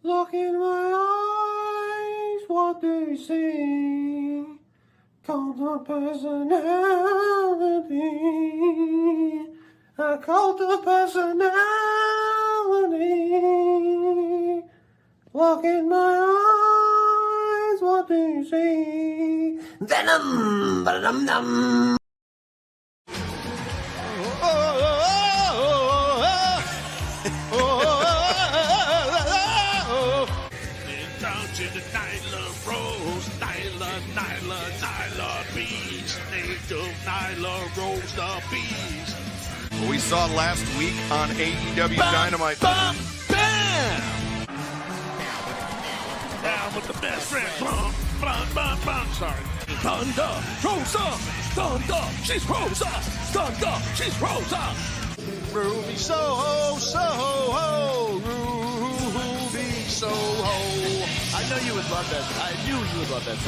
Look in my eyes, what do you see? Call the personality. I call the personality. Look in my eyes, what do you see? Venom, ba-dum-dum. We saw last week on AEW Dynamite. Bam! Bam! Down with the best friend. Sorry. Thunder, Rosa. Thunder, she's Rosa. Thunder, she's Rosa. Ruby Soho, Soho, Ruby Soho. I know you would love that. I knew you would love that.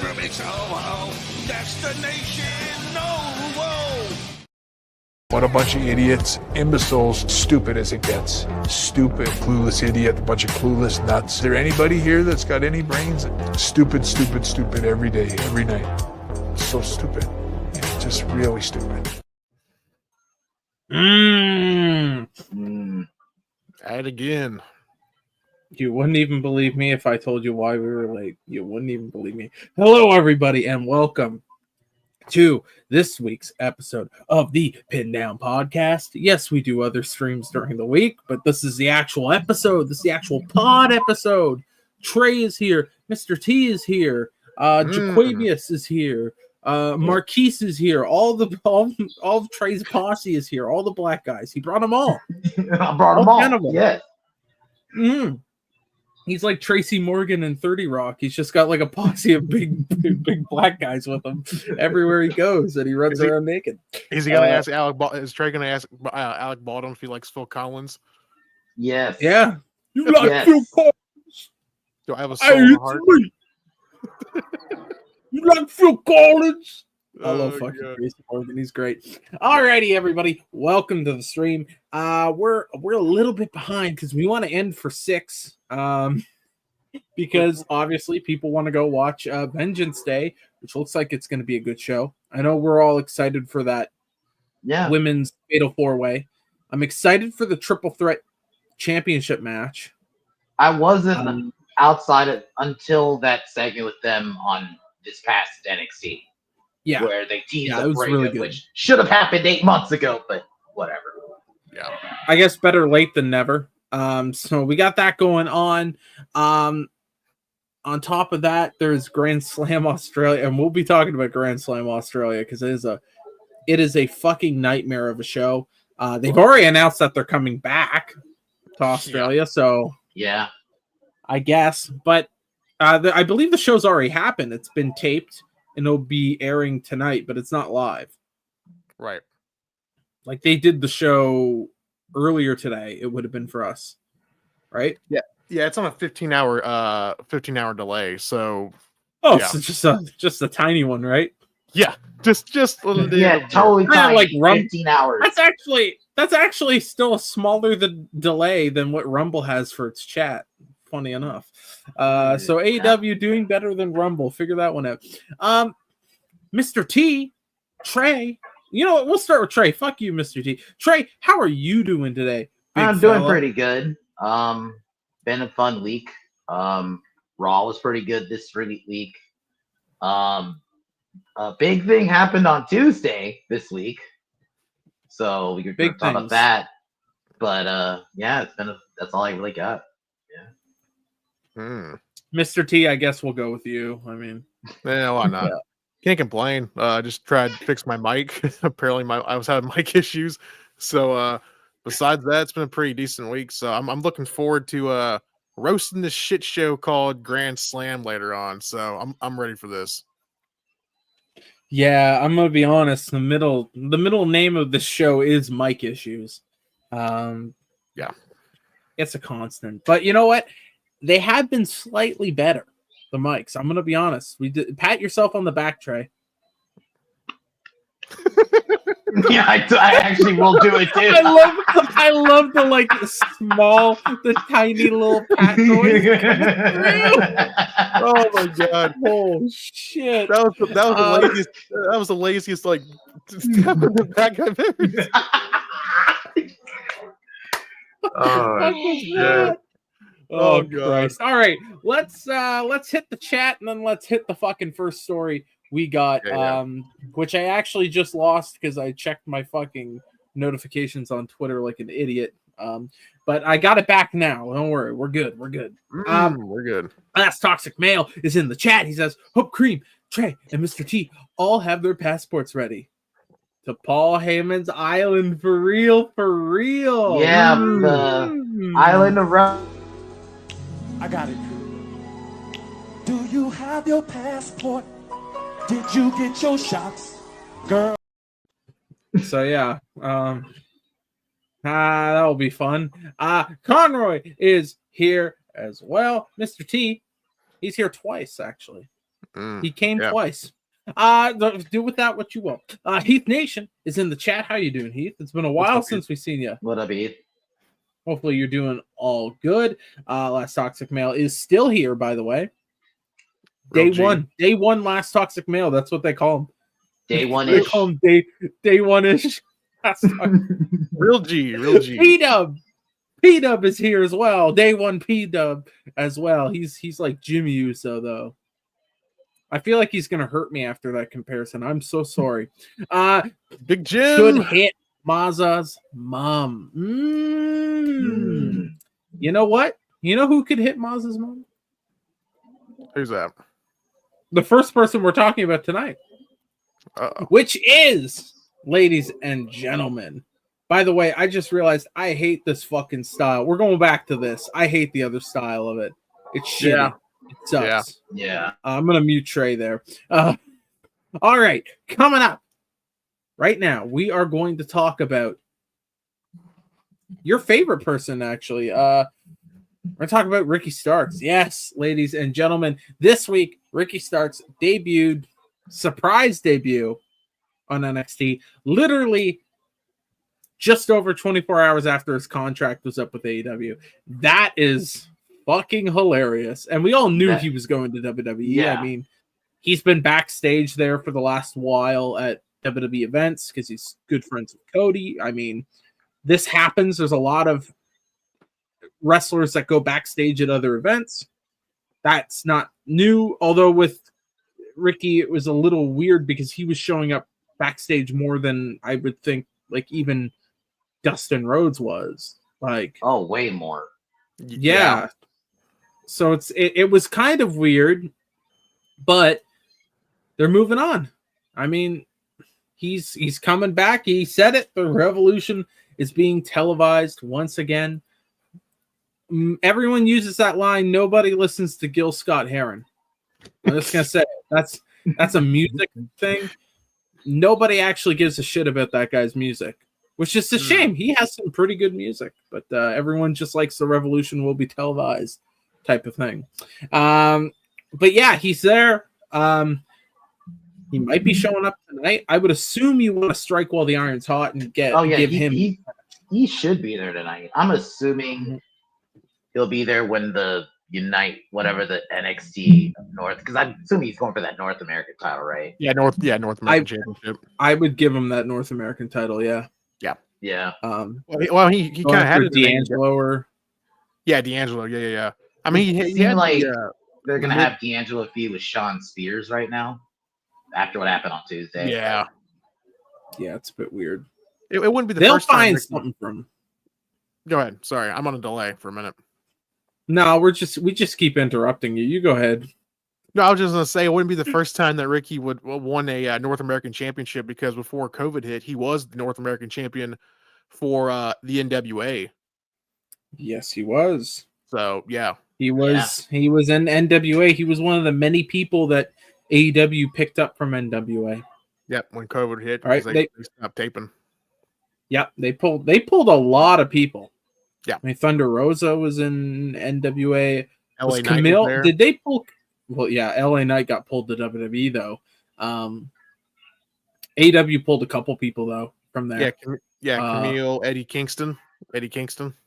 Ruby Soho. Destination, no, whoa. What a bunch of idiots, imbeciles, stupid as it gets. Stupid, clueless idiot, a bunch of clueless nuts. Is there anybody here that's got any brains? Stupid, stupid, stupid every day, every night. So stupid. Yeah, just really stupid. Try Add again. You wouldn't even believe me if I told you why we were late. You wouldn't even believe me. Hello, everybody, and welcome to this week's episode of the Pin Down Podcast. Yes, we do other streams during the week, but this is the actual episode. This is the actual pod episode. Trey is here. Mr. T is here. Jaquavius is here. Marquise is here. All of Trey's posse is here. All the black guys. He brought them all. I brought them all. Yes. He's like Tracy Morgan in 30 Rock. He's just got like a posse of big black guys with him everywhere he goes, and he runs around naked. Is he gonna ask Alec? Is Trey gonna ask Alec Baldwin if he likes Phil Collins? Yes. Yeah. You like Phil Collins? Do I have a soul heart? You like Phil Collins? I love Oh, fucking Tracy Morgan. He's great. Alrighty, everybody. Welcome to the stream. We're a little bit behind because we want to end for 6. Because obviously people want to go watch Vengeance Day, which looks like it's going to be a good show. I know we're all excited for that women's Fatal 4-Way. I'm excited for the Triple Threat Championship match. I wasn't outside it until that segment with them on this past NXT. Yeah. Where they teased it the was breakup, really good. which should have happened 8 months ago, but whatever. Yeah. I guess better late than never. So we got that going on. On top of that, there's Grand Slam Australia, and we'll be talking about Grand Slam Australia because it is a fucking nightmare of a show. They've already announced that they're coming back to Australia, so yeah, I guess. But I believe the show's already happened. It's been taped and it'll be airing tonight, but it's not live. Right. Like they did the show earlier today. It would have been for us, right? Yeah. It's on a 15-hour delay. So so just a tiny one, right? Yeah, just totally tiny, like 15 hours. That's actually still a smaller delay than what Rumble has for its chat. Funny enough. So AEW doing better than Rumble. Figure that one out. Mr. T, Trey. You know what? We'll start with Trey. Fuck you, Mr. T. Trey, how are you doing today? I'm doing pretty good. Been a fun week. Raw was pretty good this week. A big thing happened on Tuesday this week, so we could talk about that. But that's all I really got. Yeah. Mr. T, I guess we'll go with you. I mean, why not? Yeah. Can't complain. Just tried to fix my mic. Apparently, I was having mic issues. So besides that, it's been a pretty decent week. So I'm looking forward to roasting this shit show called Grand Slam later on. So I'm ready for this. Yeah, I'm gonna be honest. The middle name of this show is mic issues. Yeah, it's a constant. But you know what? They have been slightly better. The mics. I'm gonna be honest. Pat yourself on the back, Trey. Yeah, I actually will do it too. I love the like the tiny little pat noise coming through. Oh my god. Oh shit! That was the laziest. That was the laziest like step in the back I've ever seen. What was that? Oh Christ! All right, let's hit the chat and then let's hit the fucking first story we got. Which I actually just lost because I checked my fucking notifications on Twitter like an idiot. But I got it back now. Don't worry, we're good. We're good. We're good. Last Toxic Male is in the chat. He says, Hope Cream, Trey, and Mr. T all have their passports ready to Paul Heyman's island for real, for real. Yeah, the island of I got it. Do you have your passport? Did you get your shots, girl? So yeah, that'll be fun. Conroy is here as well. Mr. T, he's here twice actually. He came twice. Do with that what you will. Heath Nation is in the chat. How you doing, Heath? It's been a while since we've seen you. What up, Heath? Hopefully you're doing all good. Last Toxic Male is still here, by the way. Day one, Last Toxic Male. That's what they call him. Day one-ish. They call him day one-ish. Real G. P-Dub is here as well. Day one P-Dub as well. He's like Jimmy Uso, though. I feel like he's going to hurt me after that comparison. I'm so sorry. Big Jim. Should hit Mazza's mom. You know what? You know who could hit Mazza's mom? Who's that? The first person we're talking about tonight. Which is, ladies and gentlemen. By the way, I just realized I hate this fucking style. We're going back to this. I hate the other style of it. It's shitty. Yeah. It sucks. Yeah. I'm going to mute Trey there. All right. Coming up right now, we are going to talk about your favorite person, actually. We're going to talk about Ricky Starks. Yes, ladies and gentlemen. This week, Ricky Starks debuted, surprise debut on NXT, literally just over 24 hours after his contract was up with AEW. That is fucking hilarious. And we all knew he was going to WWE. Yeah. I mean, he's been backstage there for the last while at WWE events because he's good friends with Cody. I mean, this happens. There's a lot of wrestlers that go backstage at other events. That's not new. Although with Ricky, it was a little weird because he was showing up backstage more than I would think, like even Dustin Rhodes was. Like, oh, way more. Yeah. So it was kind of weird, but they're moving on. I mean, he's coming back. He said it. The Revolution is being televised once again. Everyone uses that line. Nobody listens to Gil Scott-Heron. I'm just gonna say that's a music thing. Nobody actually gives a shit about that guy's music, which is a shame. He has some pretty good music, but everyone just likes the Revolution will be televised type of thing. But yeah, he's there. He might be showing up tonight. I would assume you want to strike while the iron's hot and give him. He should be there tonight. I'm assuming he'll be there when the Unite, whatever the NXT North, because I'm assuming he's going for that North American title, right? Yeah, North American Championship. I would give him that North American title. Yeah. Yeah. Well, he kind of had it. D'Angelo or D'Angelo. Yeah. I mean, he had like they're gonna have D'Angelo feud with Shawn Spears right now after what happened on Tuesday. Yeah, it's a bit weird. It wouldn't be the They'll first time. find something from. Go ahead. Sorry, I'm on a delay for a minute. No, we just keep interrupting you. You go ahead. No, I was just gonna say it wouldn't be the first time that Ricky would won a North American Championship, because before COVID hit, he was the North American champion for the NWA. Yes, he was. So yeah, he was in NWA. He was one of the many people that AEW picked up from NWA. Yep, when COVID hit, right? They stopped taping. Yep, they pulled a lot of people. Yeah, I mean, Thunder Rosa was in NWA. LA Knight Camille, was there. did they pull? Well, yeah, LA Knight got pulled to WWE though. AEW pulled a couple people though from there. Camille, Eddie Kingston.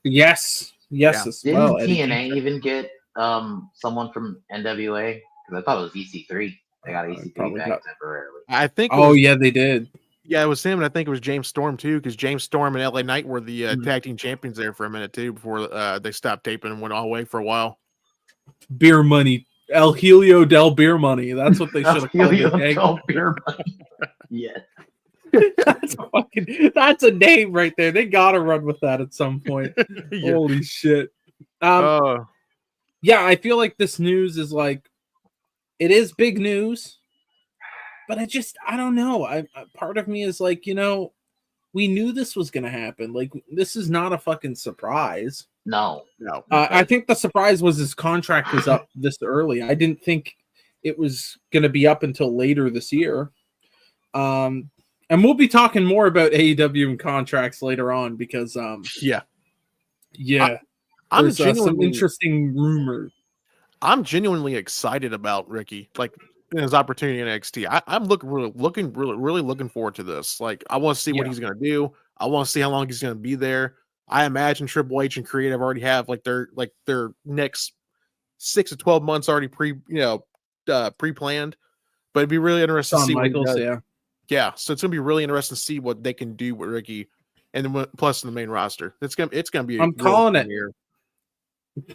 Yes, Yeah. as well. Didn't Eddie TNA Kingston. even get someone from NWA? Because I thought it was EC3. They got EC3 probably back got- temporarily. I think. Oh yeah, they did. Yeah, it was him, and I think it was James Storm too, because James Storm and LA Knight were the Mhm. tag team champions there for a minute too, before they stopped taping and went all away for a while. Beer money, El Helio del Beer Money. That's what they should have called Helio it. Del Beer Money. Yeah. That's a name right there. They gotta run with that at some point. Yeah. Holy shit. Yeah, I feel like this news is like, it is big news, but I don't know. I part of me is like, we knew this was gonna happen. Like, this is not a fucking surprise. No. I think the surprise was his contract was up this early. I didn't think it was gonna be up until later this year. And we'll be talking more about AEW and contracts later on because I'm there's some interesting rumors. I'm genuinely excited about Ricky, like his opportunity in NXT. I'm really looking forward to this. Like, I want to see what he's gonna do. I want to see how long he's gonna be there. I imagine Triple H and Creative already have their next 6 to 12 months already pre-planned. But it'd be really interesting to see Michaels, what he does. Yeah, so it's gonna be really interesting to see what they can do with Ricky, and then plus in the main roster. It's gonna be. I'm calling it.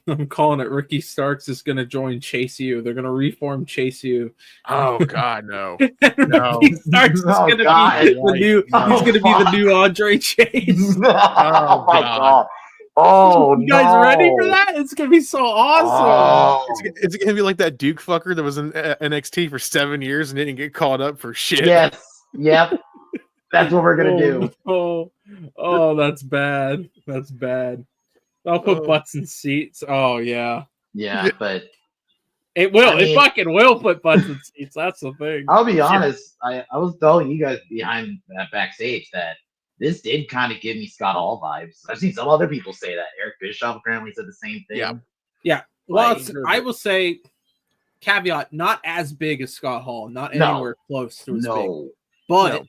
I'm calling it. Ricky Starks is gonna join Chase U. They're gonna reform Chase U. Oh God, no! Ricky Starks is gonna be the new. He's gonna be the new Andre Chase. Oh my God! Oh, you guys ready for that? It's gonna be so awesome. Oh. It's gonna be like that Duke fucker that was in NXT for 7 years and didn't get called up for shit. Yes. Yep. That's what we're gonna do. Oh, that's bad. That's bad. I'll put butts in seats. Oh yeah. Yeah, but it will. It fucking will put butts in seats. That's the thing. I'll be honest. I was telling you guys behind that backstage that this did kind of give me Scott Hall vibes. I've seen some other people say that. Eric Bischoff apparently said the same thing. Yeah. Well, I will say, caveat: not as big as Scott Hall. Not anywhere close to as big. But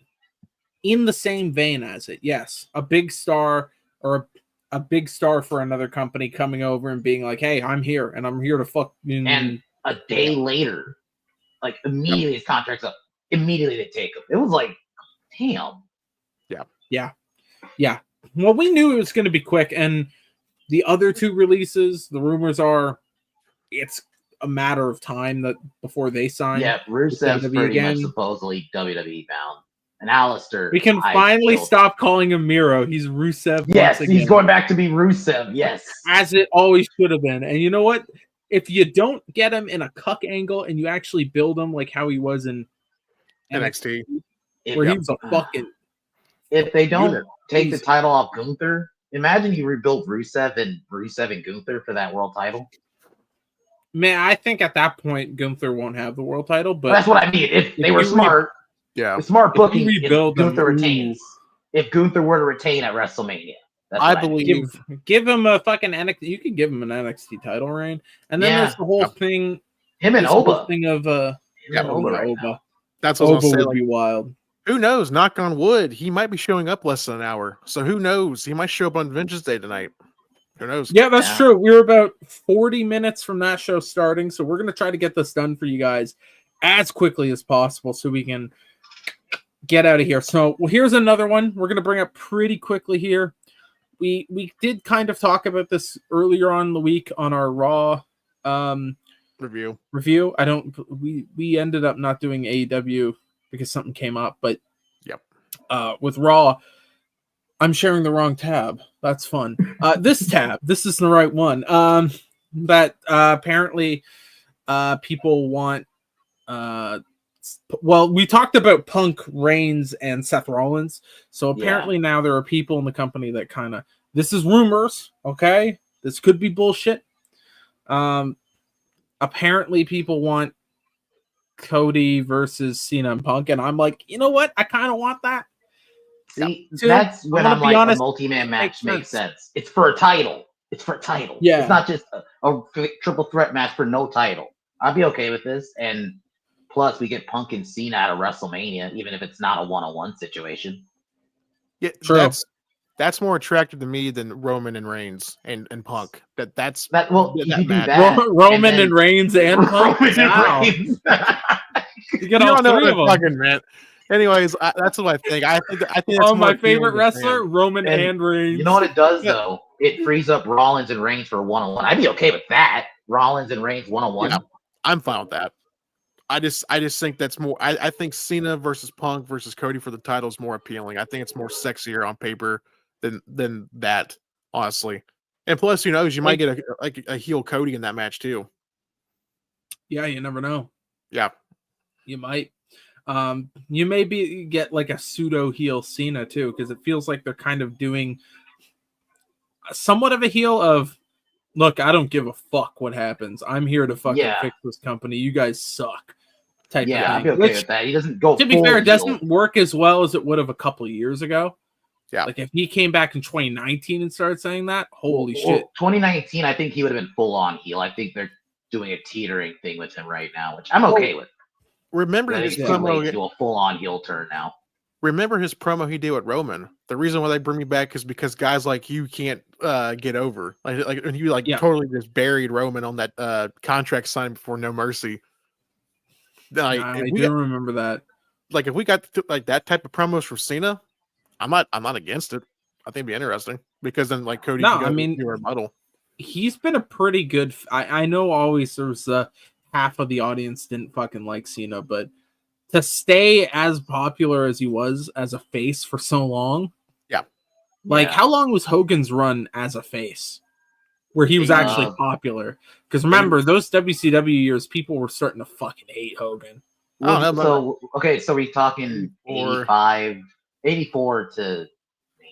in the same vein as it, yes, a big star or a big star for another company coming over and being like, "Hey, I'm here and I'm here to fuck." And a day later, like immediately his contract's up. Immediately they take him. It was like, damn. Yeah. Well, we knew it was going to be quick, and the other two releases, the rumors are, it's a matter of time that before they sign. Yeah, Rusev's pretty much supposedly WWE bound. And Alistair. We can finally stop calling him Miro. He's Rusev. Yes, he's going back to be Rusev. Yes. As it always should have been. And you know what? If you don't get him in a cuck angle and you actually build him like how he was in NXT, where he was a fucking. If they don't take the title off Gunther, imagine you rebuild Rusev and Gunther for that world title. Man, I think at that point Gunther won't have the world title, but that's what I mean. If they were smart, the smart booking, if Gunther retains. If Gunther were to retain at WrestleMania, I believe give him a fucking NXT. You could give him an NXT title reign, and then there's the whole thing. Him and Oba. Thing of Oba. Right that's what Oba I'll say. Would be wild. Who knows? Knock on wood. He might be showing up less than an hour. So who knows? He might show up on Vengeance Day tonight. Who knows? Yeah, that's true. We're about 40 minutes from that show starting, so we're gonna try to get this done for you guys as quickly as possible so we can get out of here. So here's another one we're gonna bring up pretty quickly here. We did kind of talk about this earlier on in the week on our Raw review. We ended up not doing AEW because something came up, but with Raw, I'm sharing the wrong tab. That's fun. This tab, this is the right one. That apparently people want. Well, we talked about Punk, Reigns, and Seth Rollins. So apparently now there are people in the company that kind of. This is rumors, okay? This could be bullshit. Apparently people want Cody versus Cena and Punk, and I'm like, you know what? I kind of want that. See, that's when I'm like, honest, a multi-man match makes sense. It's for a title. Yeah. It's not just a triple threat match for no title. I'd be okay with this. And plus, we get Punk and Cena at a WrestleMania, even if it's not a one-on-one situation. Yeah, True. that's more attractive to me than Roman and Reigns and Punk. That's Well, that you could do match. that. Roman then and Reigns and Punk. Roman and Wow. Reigns. You get You all don't know three of what them. fucking meant. Anyways, that's what I think. I think that's Oh, more my favorite appealing to wrestler, fans. Roman And and Reigns. You know what it does though? It frees up Rollins and Reigns for a one-on-one. I'd be okay with that. Rollins and Reigns one-on-one. Yeah, I'm fine with that. I just think that's more. I think Cena versus Punk versus Cody for the title is more appealing. I think it's more sexier on paper than that, honestly. And plus, you might get a heel Cody in that match too. Yeah, you never know. Yeah, You might. You maybe get like a pseudo heel Cena too, because it feels like they're kind of doing somewhat of a heel of, look, I don't give a fuck what happens. I'm here to fucking fix this company. You guys suck. Type of I'd thing. be okay with that. He doesn't go. To be full fair, it heel. doesn't work as well as it would have a couple of years ago. Yeah. Like if he came back in 2019 and started saying that, holy shit. 2019, I think he would have been full on heel. I think they're doing a teetering thing with him right now, which I'm okay with. Remember I his think it's too late promo. to do a full on heel turn now. Remember his promo he did with Roman. The reason why they bring me back is because guys like you can't get over. And he totally just buried Roman on that contract signed before No Mercy. I do remember that. Like if we got like that type of promos from Cena, I'm not against it. I think it'd be interesting because then like Cody can do a rebuttal. He's been a pretty good. I know always there's half of the audience didn't fucking like Cena, but to stay as popular as he was as a face for so long, how long was Hogan's run as a face, where he was actually popular? Because remember those WCW years, people were starting to fucking hate Hogan. So we're talking 84 to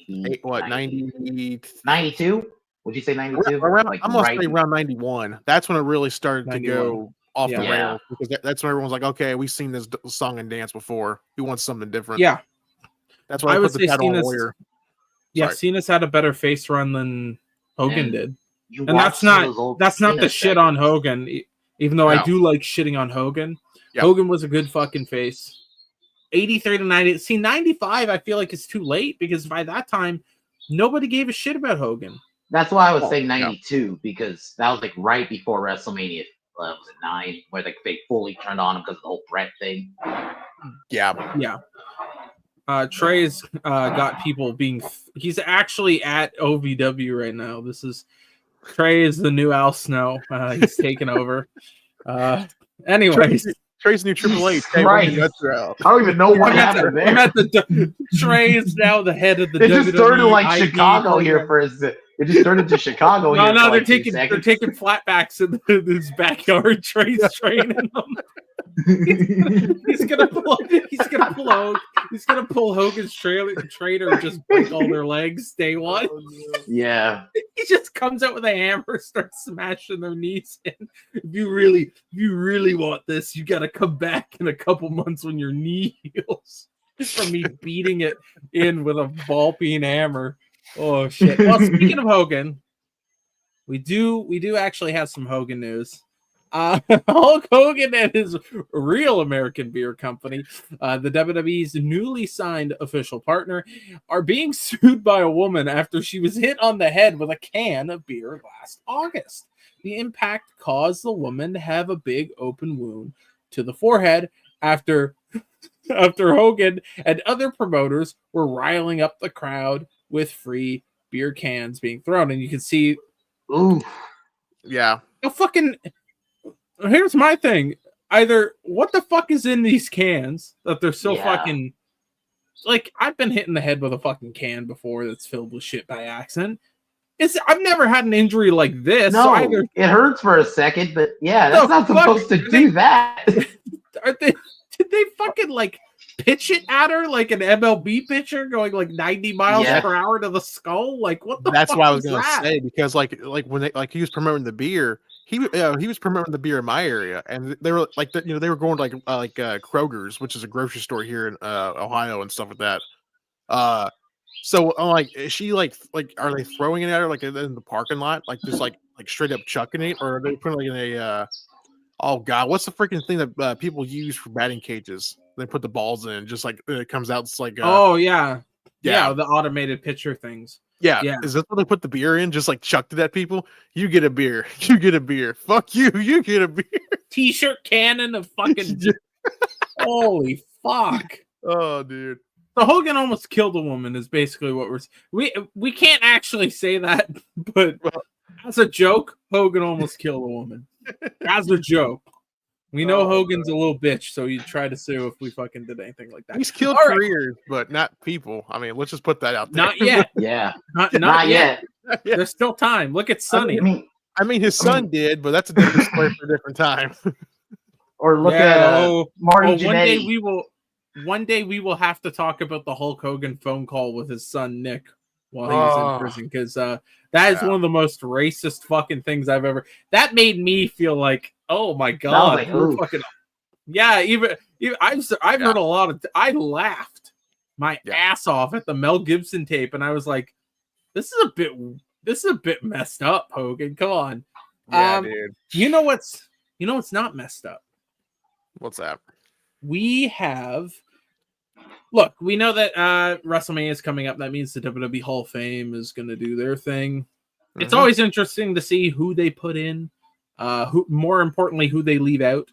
92? Would you say 92? I'm gonna say around 91. That's when it really started to go off the rails because that's when everyone's like, okay, we've seen this song and dance before. We want something different. Yeah, that's why I would say Cena's. Yeah, Cena's had a better face run than Hogan did, and that's not the shit on Hogan. Even though I do like shitting on Hogan, Hogan was a good fucking face. 83 to 90. See, 95, I feel like it's too late because by that time, nobody gave a shit about Hogan. That's why I was saying 92 because that was like right before WrestleMania. Was it 9 where they fully turned on him because of the whole Brett thing? Yeah. Trey's got people being. He's actually at OVW right now. Trey is the new Al Snow. He's taken over. Anyways. Trey's new Triple H. Right. I don't even know what happened there. Trey is now the head of the. It just started like Chicago here for his. It just turned into Chicago. No, they're taking flatbacks in his backyard. Trey's training them. He's gonna pull Hogan's trainer and just break all their legs day one. Yeah. He just comes out with a hammer, starts smashing their knees in. If you really want this, you gotta come back in a couple months when your knee heals. From me beating it in with a ball peen hammer. Oh shit. Well, speaking of Hogan, we do actually have some Hogan news. Hulk Hogan and his Real American Beer Company, the WWE's newly signed official partner, are being sued by a woman after she was hit on the head with a can of beer last August. The impact caused the woman to have a big open wound to the forehead after Hogan and other promoters were riling up the crowd with free beer cans being thrown. And you can see, here's my thing. Either what the fuck is in these cans that they're so fucking like, I've been hit in the head with a fucking can before that's filled with shit by accident. I've never had an injury like this. No, it hurts for a second, but that's not supposed to do that. Did they fucking like pitch it at her like an MLB pitcher going like 90 miles per hour to the skull? Like what the That's fuck what I was gonna that? say, because like when he was promoting the beer, he was promoting the beer in my area, and they were like they were going to like Kroger's, which is a grocery store here in Ohio and stuff like that. So I'm like, is she like are they throwing it at her like in the parking lot, like just like straight up chucking it, or are they putting like in a oh god, what's the freaking thing that people use for batting cages? They put the balls in, just like it comes out. It's like oh yeah, Yeah, the automated pitcher things. Yeah. Yeah. Is this what they put the beer in? Just like chucked it at people? You get a beer. You get a beer. Fuck you. You get a beer. T-shirt cannon of fucking. Holy fuck. Oh, dude. So Hogan almost killed a woman is basically what we can't actually say that, but as a joke, Hogan almost killed a woman. As a joke. We know Hogan's a little bitch, so he'd try to sue if we fucking did anything like that. He's killed All right. careers, but not people. I mean, let's just put that out there. Not yet. Yeah. Not yet. Yeah. There's still time. Look at Sonny. I mean, his son did, but that's a different story for a different time. Or look at Marty Jannetty. One day we will have to talk about the Hulk Hogan phone call with his son Nick while he was in prison, because that is one of the most racist fucking things I've ever. That made me feel like, oh my god, like, we're fucking. Yeah, even I've heard a lot of. I laughed my ass off at the Mel Gibson tape, and I was like, this is a bit messed up, Hogan. Come on. Yeah, dude. You know what's not messed up? What's that? We know that WrestleMania is coming up. That means the WWE Hall of Fame is going to do their thing. Mm-hmm. It's always interesting to see who they put in, who, more importantly, who they leave out.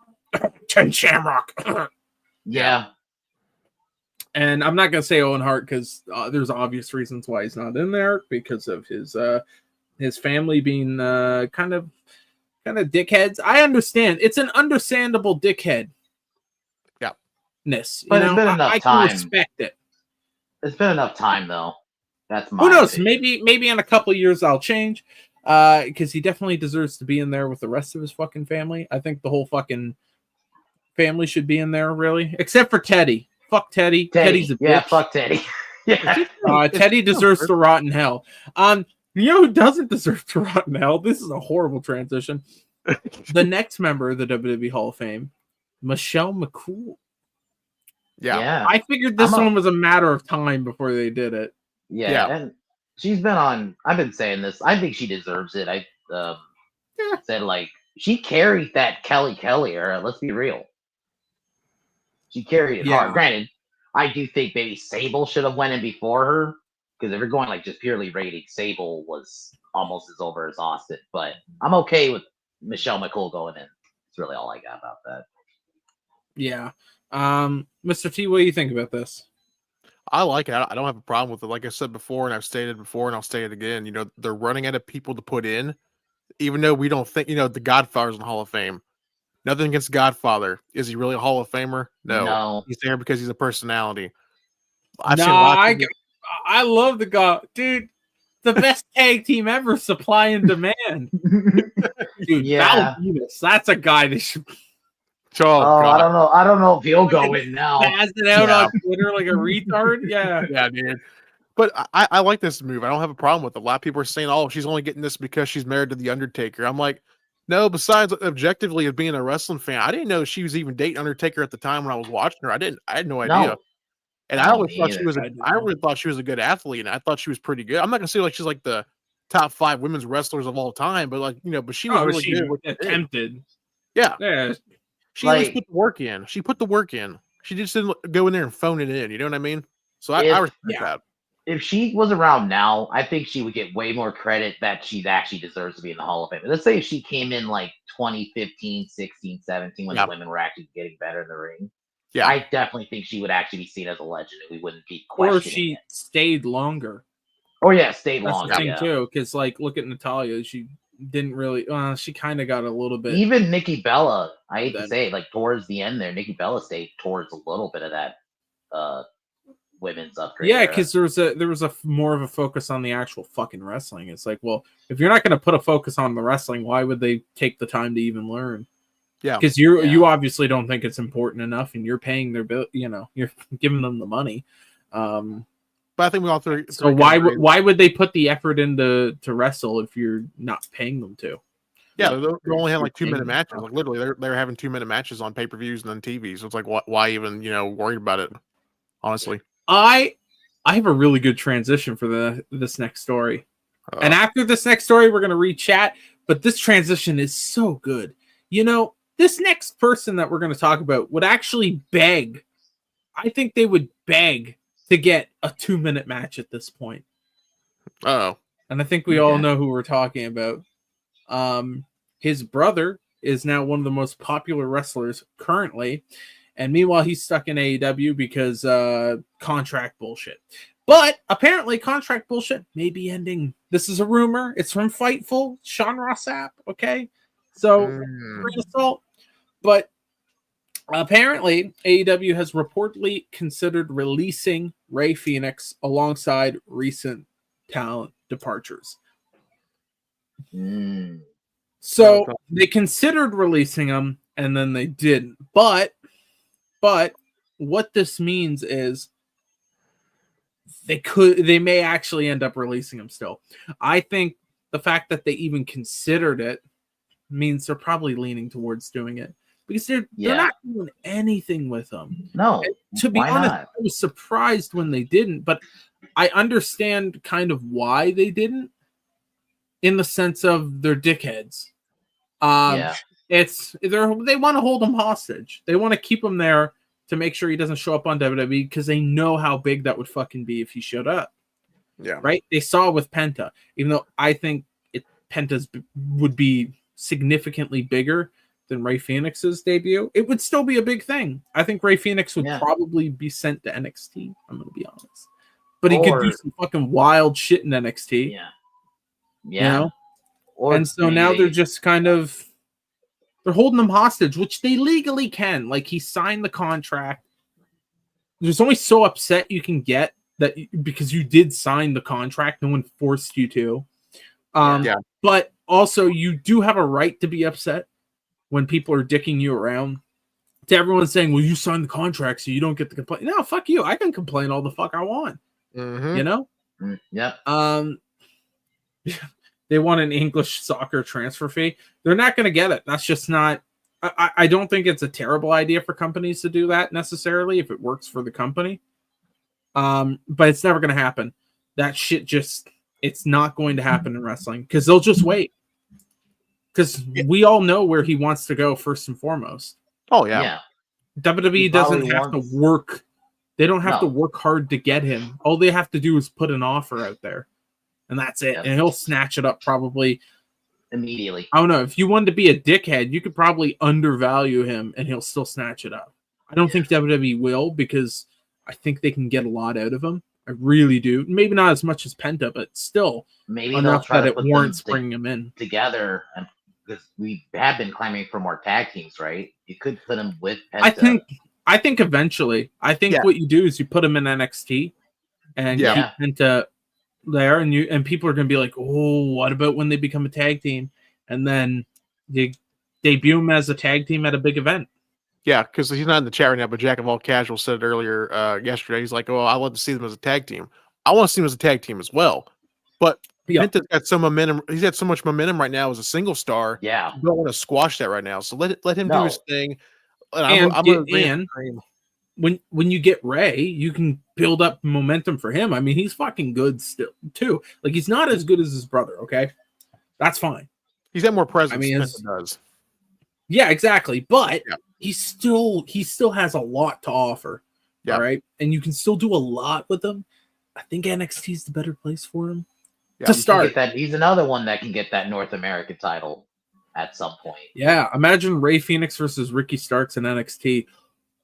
Ken Shamrock. Yeah. And I'm not going to say Owen Hart because there's obvious reasons why he's not in there, because of his family being kind of dickheads. I understand. It's an understandable dickhead. But it's been enough time. Can respect it. It's been enough time, though. That's my. Who knows? opinion. Maybe in a couple of years I'll change. Because he definitely deserves to be in there with the rest of his fucking family. I think the whole fucking family should be in there, really, except for Teddy. Fuck Teddy. Teddy's a bitch. Yeah, fuck Teddy. Yeah. Teddy deserves to rot in hell. You know who doesn't deserve to rot in hell? This is a horrible transition. The next member of the WWE Hall of Fame, Michelle McCool. Yeah. I figured this one was a matter of time before they did it. Yeah. And she's been on. I've been saying this. I think she deserves it. I said, like, she carried that Kelly era. Let's be real. She carried it hard. Granted, I do think maybe Sable should have went in before her, because if you're going like just purely rating, Sable was almost as over as Austin. But I'm okay with Michelle McCool going in. That's really all I got about that. Yeah. Mr. T, what do you think about this? I like it. I don't have a problem with it. Like I said before, and I've stated before, and I'll say it again. You know, they're running out of people to put in, even though we don't think, the Godfather's in the Hall of Fame. Nothing against Godfather. Is he really a Hall of Famer? No. He's there because he's a personality. I love the God. Dude, the best tag team ever, Supply and Demand. Dude, Val Venus, that's a guy that should... I don't know if he'll go in now. Pass it out on Twitter like a retard. Yeah, dude. But I like this move. I don't have a problem with it. A lot of people are saying, "Oh, she's only getting this because she's married to the Undertaker." I'm like, no. Besides, objectively, of being a wrestling fan, I didn't know she was even dating Undertaker at the time when I was watching her. I had no idea. No. And I always thought she was. I really thought she was a good athlete, and I thought she was pretty good. I'm not gonna say like she's like the top 5 women's wrestlers of all time, but like but she was really good. Attempted. Yeah. She always put the work in. She put the work in. She just didn't go in there and phone it in. You know what I mean? So I respect that. If she was around now, I think she would get way more credit that she actually deserves to be in the Hall of Fame. Let's say if she came in like 2015, 16, 17, when the women were actually getting better in the ring. Yeah. I definitely think she would actually be seen as a legend, and we wouldn't be questioning. Or she stayed longer. Stayed longer. That's the thing too, because like look at Natalya. She didn't really. She kind of got a little bit. Even Nikki Bella, I hate to say it, like towards the end there, Nikki Bella stayed towards a little bit of that women's upgrade. Yeah, because there was a more of a focus on the actual fucking wrestling. It's like, well, if you're not going to put a focus on the wrestling, why would they take the time to even learn? Yeah, because you obviously don't think it's important enough, and you're paying their bill. You're giving them the money. But I think we all three. So why would they put the effort into to wrestle if you're not paying them to? Yeah, they only had like 2-minute matches. Like literally, they're having 2-minute matches on pay-per-views and on TV. So it's like, why even worried about it? Honestly, I have a really good transition for this next story. And after this next story, we're gonna read chat. But this transition is so good. This next person that we're gonna talk about would actually beg. I think they would beg to get a 2-minute match at this point. Oh, And I think we all know who we're talking about. His brother is now one of the most popular wrestlers currently. And meanwhile, he's stuck in AEW because contract bullshit. But apparently, contract bullshit may be ending. This is a rumor. It's from Fightful, Sean Rossap. Okay, so grain of salt. But apparently, AEW has reportedly considered releasing Rey Fenix alongside recent talent departures. So they considered releasing him, and then they didn't. But what this means is they may actually end up releasing him still. I think the fact that they even considered it means they're probably leaning towards doing it because they're not doing anything with him. No, and to be honest, I was surprised when they didn't, but I understand kind of why they didn't, in the sense of they're dickheads. They want to hold him hostage. They want to keep him there to make sure he doesn't show up on WWE because they know how big that would fucking be if he showed up. Yeah. Right? They saw it with Penta. Even though I think Penta's would be significantly bigger than Rey Fenix's debut, it would still be a big thing. I think Rey Fenix would probably be sent to NXT. I'm going to be honest. But he could do some fucking wild shit in NXT. Yeah. You know? And so now they're just kind of... They're holding him hostage, which they legally can. Like, he signed the contract. There's only so upset you can get that because you did sign the contract. No one forced you to. But also, you do have a right to be upset when people are dicking you around. To everyone saying, well, you signed the contract, so you don't get to complain. No, fuck you. I can complain all the fuck I want. You know? They want an English soccer transfer fee. They're not going to get it. That's just not... I don't think it's a terrible idea for companies to do that necessarily if it works for the company. But it's never going to happen. That shit just... It's not going to happen in wrestling because they'll just wait. Because we all know where he wants to go first and foremost. Oh, yeah. WWE doesn't have to work. They don't have to work hard to get him. All they have to do is put an offer out there. And that's it. And he'll snatch it up probably immediately. I don't know. If you wanted to be a dickhead, you could probably undervalue him and he'll still snatch it up. I don't think WWE will because I think they can get a lot out of him. I really do. Maybe not as much as Penta, but still maybe enough that it warrants bringing him in. Together, because we have been clamoring for more tag teams, right? You could put him with Penta. I think eventually. I think what you do is you put him in NXT and keep Penta there, and people are going to be like, oh, what about when they become a tag team? And then they debut him as a tag team at a big event. Yeah, because he's not in the chat right now, but Jack of All Casual said earlier yesterday, he's like, oh, I love to see them as a tag team. I want to see him as a tag team as well. But Penta's got some momentum. He's got so much momentum right now as a single star. Yeah. You don't want to squash that right now. So let him do his thing. And when you get Rey, you can build up momentum for him. I mean, he's fucking good still, too. Like, he's not as good as his brother, okay? That's fine. He's got more presence than Penta does. Yeah, exactly. But he still has a lot to offer. All right. And you can still do a lot with him. I think NXT is the better place for him to start. He's another one that can get that North American title at some point. Yeah. Imagine Rey Fenix versus Ricky Starks in NXT.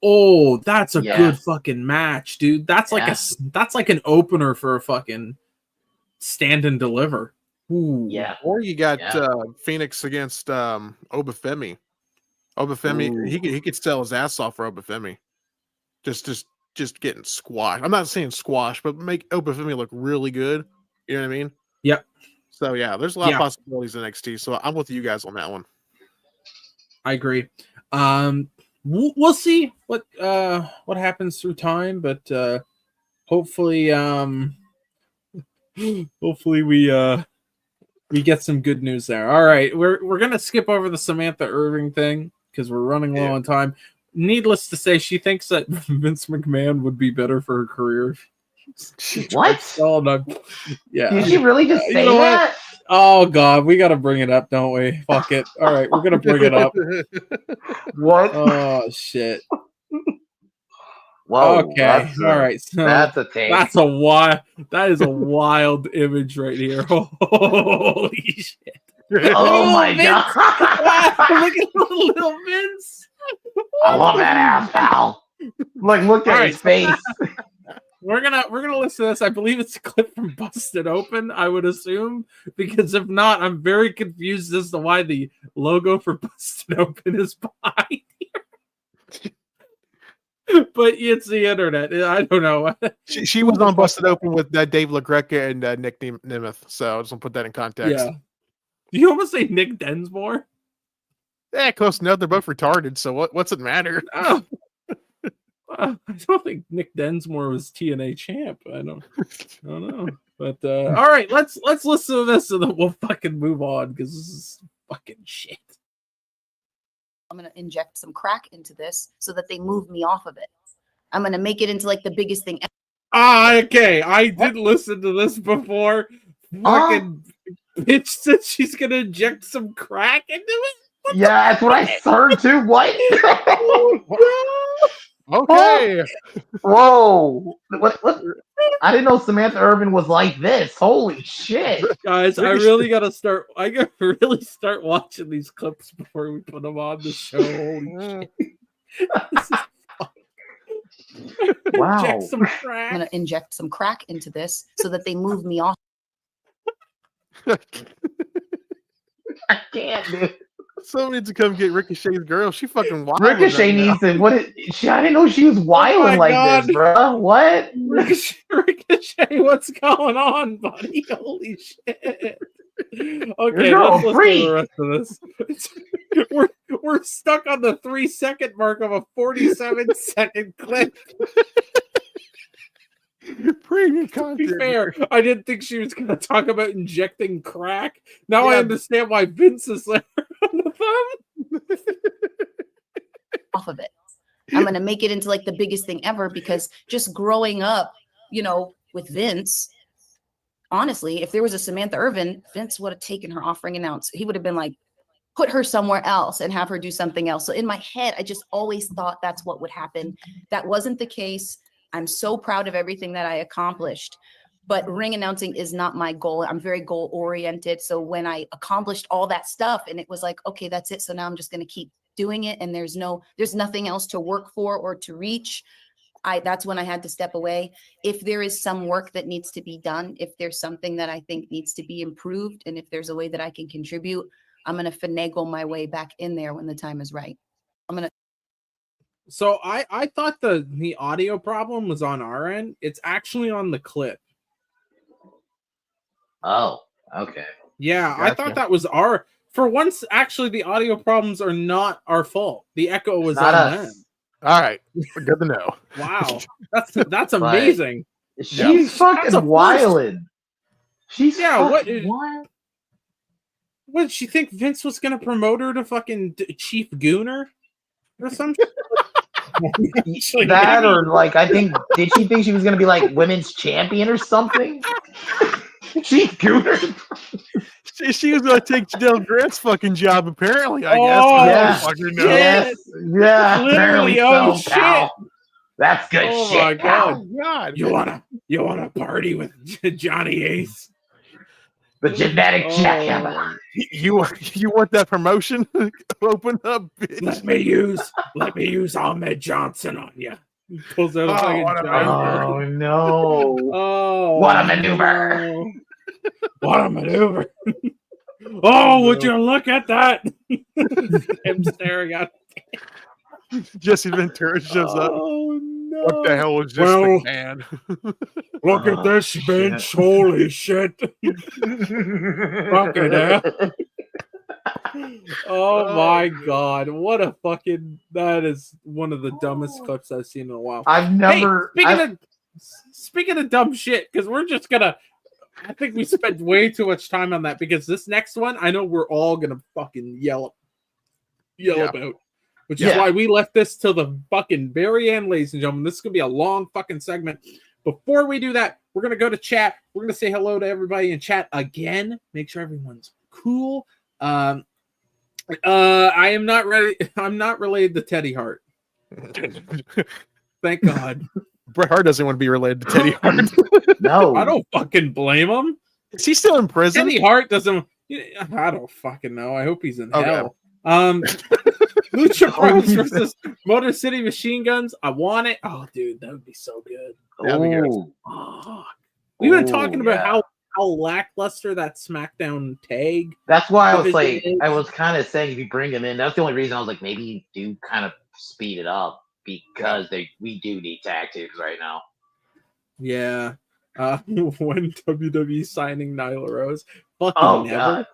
Oh, that's a good fucking match, dude. That's like an opener for a fucking stand and deliver. Ooh. Yeah. Or you got Fenix against Obafemi. Obafemi, he could sell his ass off for Obafemi. Just getting squashed. I'm not saying squash, but make Obafemi look really good. You know what I mean? Yep. So yeah, there's a lot of possibilities in NXT. So I'm with you guys on that one. I agree. We'll see what happens through time, but hopefully we get some good news there. All right, we're gonna skip over the Samantha Irving thing because we're running low on time. Needless to say, she thinks that Vince McMahon would be better for her career. What? Yeah. Did she really just say that? Oh God, we gotta bring it up, don't we? Fuck it. All right, we're gonna bring it up. What? Oh shit. Whoa. Okay. All right. So That's a take. that's a wild. That is a wild image right here. Holy shit! Oh my Vince. god. Wow, look at little Vince. I love that ass, pal. Like, look at All his right, face. We're gonna listen to this. I believe it's a clip from Busted Open, I would assume, because if not, I'm very confused as to why the logo for Busted Open is behind here. But it's the internet. I don't know. She was on Busted Open with Dave LaGreca and Nick Nemeth. So I just want to put that in context. Yeah. Do you almost say Nick Densmore? Yeah, close enough. They're both retarded. So what's it matter? Oh. I don't think Nick Densmore was TNA champ. I don't know. But all right, let's listen to this and then we'll fucking move on because this is fucking shit. I'm gonna inject some crack into this so that they move me off of it. I'm gonna make it into like the biggest thing. Okay. I did listen to this before. Fucking bitch said she's gonna inject some crack into it. Yeah, that's what I heard too. What? Okay. Whoa. What? I didn't know Samantha Irvin was like this. Holy shit. Guys, I really gotta start. I gotta really start watching these clips before we put them on the show. Holy shit! Wow. Inject some I'm crack. gonna inject some crack into this so that they move me off. I can't, dude. Someone needs to come get Ricochet's girl. She fucking wild. Ricochet right needs to. What? I didn't know she was wilding like God. this, bro. What? Ricochet, what's going on, buddy? Holy shit! Okay, You're let's a listen freak. to the rest of this. We're stuck on the 3-second mark of a 47-second clip. Premium To content. be fair, I didn't think she was going to talk about injecting crack. Now I Yeah. understand why Vince is there on the phone. Off of it. I'm gonna make it into like the biggest thing ever because just growing up, with Vince. Honestly, if there was a Samantha Irvin, Vince would have taken her off ring announce. He would have been like, put her somewhere else and have her do something else. So in my head, I just always thought that's what would happen. That wasn't the case. I'm so proud of everything that I accomplished, but ring announcing is not my goal. I'm very goal oriented. So when I accomplished all that stuff and it was like, okay, that's it. So now I'm just going to keep doing it. And there's nothing else to work for or to reach. That's when I had to step away. If there is some work that needs to be done, if there's something that I think needs to be improved, and if there's a way that I can contribute, I'm going to finagle my way back in there when the time is right. So I thought the audio problem was on our end. It's actually on the clip. Oh, okay. Yeah, I Gotcha. thought that was for once, actually, the audio problems are not our fault. The echo was Not on us. them. All right. Good to know. Wow. That's amazing. She's That's a fucking first. wildin'. She's What did she think Vince was gonna promote her to fucking Chief Gooner or something? That or like did she think she was gonna be like women's champion or something? She goonered. She was gonna take Janelle Grant's fucking job, apparently. I Oh, guess. yeah. Fucking no. Yes. Yeah. Literally, Apparently oh, so, pal. That's good Oh shit. my pal. God. You wanna party with Johnny Ace? The genetic check. You want that promotion? Open up, bitch. Let me use Ahmed Johnson on you. He pulls out a Oh, fucking what a giant Oh no. Oh, What a maneuver. no. What a maneuver. Oh, would you look at that? Him staring at Jesse Ventura shows up. Oh, no. What the hell was this Well, man? Look at this shit. bench. Holy shit. Fucking hell. Oh my God. What a fucking. That is one of the dumbest clips I've seen in a while. I've never. Speaking of dumb shit, because we're just gonna. I think we spent way too much time on that because this next one, I know we're all gonna fucking yell about, which is why we left this till the fucking very end, ladies and gentlemen. This is gonna be a long fucking segment. Before we do that, we're gonna go to chat. We're gonna say hello to everybody in chat again. Make sure everyone's cool. I am not ready. I'm not related to Teddy Hart. Thank God. Bret Hart doesn't want to be related to Teddy Hart. No. I don't fucking blame him. Is he still in prison? Teddy Hart doesn't. I don't fucking know. I hope he's in Okay. hell. Lucha Bros versus Motor City Machine Guns. I want it. Oh, dude, that would be so good. That'd be good. Ooh. Oh. We've been talking about yeah. how lackluster that SmackDown tag. That's why I was division like, is. I was kind of saying if you bring him in, that's the only reason I was like, maybe do kind of speed it up because we do need tactics right now. Yeah. When WWE signing Nyla Rose. Fucking Oh never. God,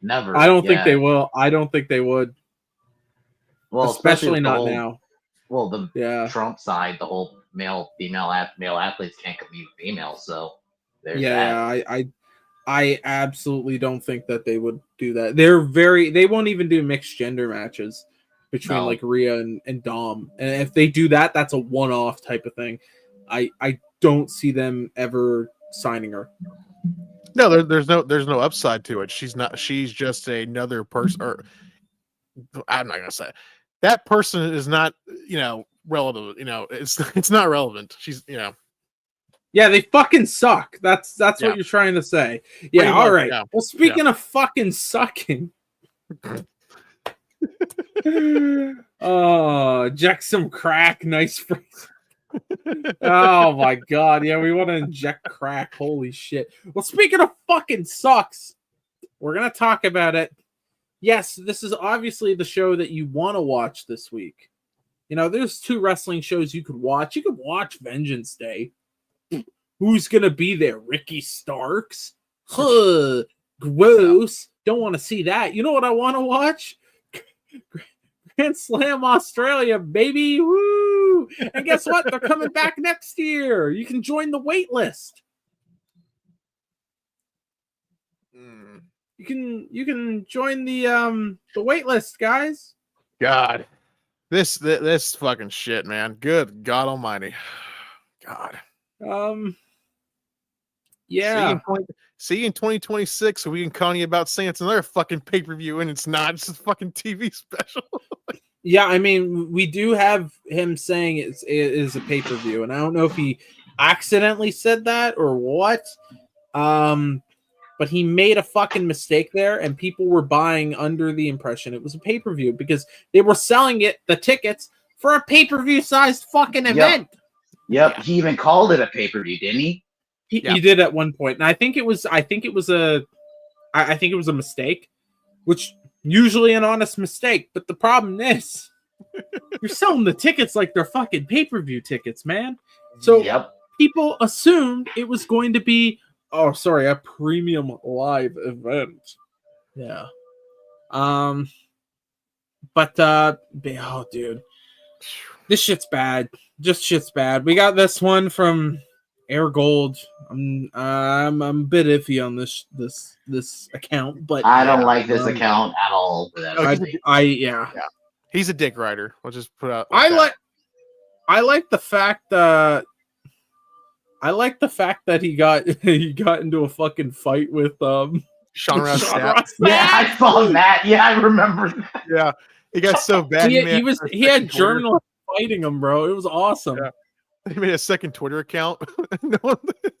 never. I don't think Yeah. they will. I don't think they would. Well, Especially with the not whole- now. Well, the Yeah. Trump side, the whole male athletes can't compete with females, so there's Yeah, that. I absolutely don't think that they would do that. They won't even do mixed gender matches between No. like Rhea and Dom. And if they do that, that's a one-off type of thing. I don't see them ever signing her. No, there's no upside to it. She's just another person. Or I'm not gonna say it. That person is not relevant. It's not relevant. She's Yeah, they fucking suck. That's Yeah. what you're trying to say. Yeah, Pretty all much, right. yeah. Well, speaking of fucking sucking. Oh, inject some crack. Nice phrase. Oh my god. Yeah, we want to inject crack. Holy shit. Well, speaking of fucking sucks, we're going to talk about it. Yes, this is obviously the show that you want to watch this week. There's 2 wrestling shows you could watch. You could watch Vengeance Day. Who's going to be there? Ricky Starks? Huh, gross. Don't want to see that. You know what I want to watch? Grand Slam Australia, baby. Woo! And guess what? They're coming back next year. You can join the wait list. You can join the wait list, guys. God, this fucking shit, man. Good God Almighty, God. Yeah. See you in 2026, so we can call you about saying it's another fucking pay-per-view, and it's not. It's a fucking TV special. Yeah, I mean, we do have him saying it is a pay-per-view, and I don't know if he accidentally said that or what. But he made a fucking mistake there, and people were buying under the impression it was a pay-per-view because they were selling the tickets for a pay-per-view sized fucking event. Yep. He even called it a pay-per-view, didn't he? He did at one point, and I think it was a mistake, which usually an honest mistake. But the problem is, you're selling the tickets like they're fucking pay-per-view tickets, man. So people assumed it was going to be a premium live event. Yeah. But dude, this shit's bad. Just shit's bad. We got this one from Air Gold. I'm a bit iffy on this account, but I don't like this account at all. For that He's a dick rider. We'll just put out. I like the fact that he got into a fucking fight with Sean Ross. Yeah, I saw that. Yeah, I remember that. Yeah, he got so bad. He had journalists fighting him, bro. It was awesome. Yeah. He made a second Twitter account. No one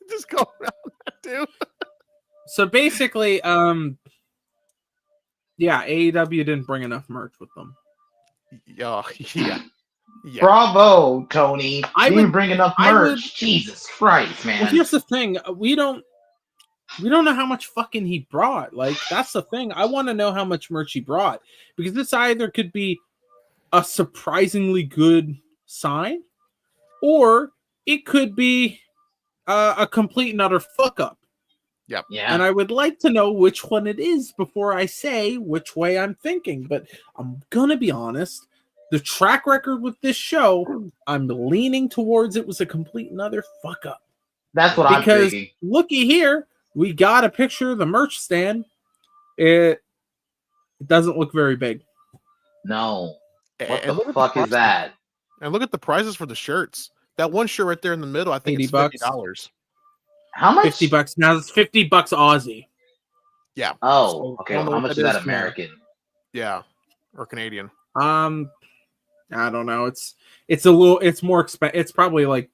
just go around that too. So basically, AEW didn't bring enough merch with them. Yeah. Bravo, Tony. You didn't bring enough merch. Jesus Christ, man. Well, here's the thing. We don't know how much fucking he brought. Like, that's the thing. I want to know how much merch he brought. Because this either could be a surprisingly good sign, or it could be a complete and utter fuck up. Yep. Yeah. And I would like to know which one it is before I say which way I'm thinking. But I'm going to be honest. The track record with this show, I'm leaning towards it was a complete and utter fuck up. That's what I'm thinking. Because looky here, we got a picture of the merch stand. It doesn't look very big. No. What And the fuck is that? And look at the prices for the shirts. That one shirt right there in the middle, I think it's $50. How much? $50. Now it's $50 Aussie. Yeah. Oh, okay. I don't know How what much that is that is American? Yeah. Or Canadian. I I don't know. It's a little. It's more expensive. It's probably like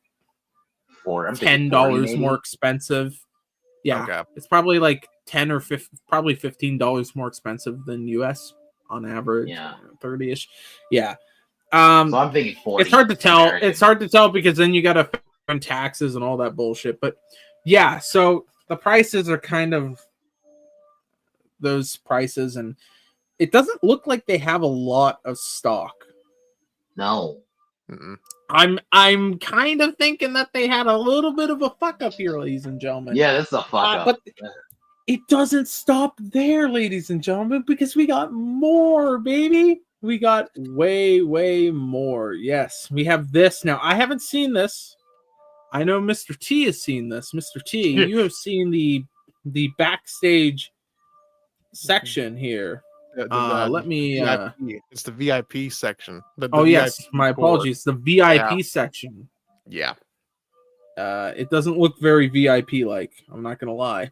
I'm thinking $10 40 more maybe. expensive. Yeah, Okay. it's probably like probably $15 more expensive than US on average. Yeah. 30ish. Yeah. So I'm thinking 40. It's hard to tell. American. It's hard to tell because then you got to fund taxes and all that bullshit. But yeah, so the prices are kind of those prices, and it doesn't look like they have a lot of stock. No. Mm-mm. I'm kind of thinking that they had a little bit of a fuck up here, ladies and gentlemen. Yeah, this is a fuck up. But it doesn't stop there, ladies and gentlemen, because we got more, baby. We got way, way more. Yes, we have this. Now, I haven't seen this. I know Mr. T has seen this. Mr. T, you have seen the backstage section here. Let me... VIP. It's the VIP section. The oh, VIP yes. My apologies. The VIP section. Yeah. It doesn't look very VIP-like. I'm not going to lie.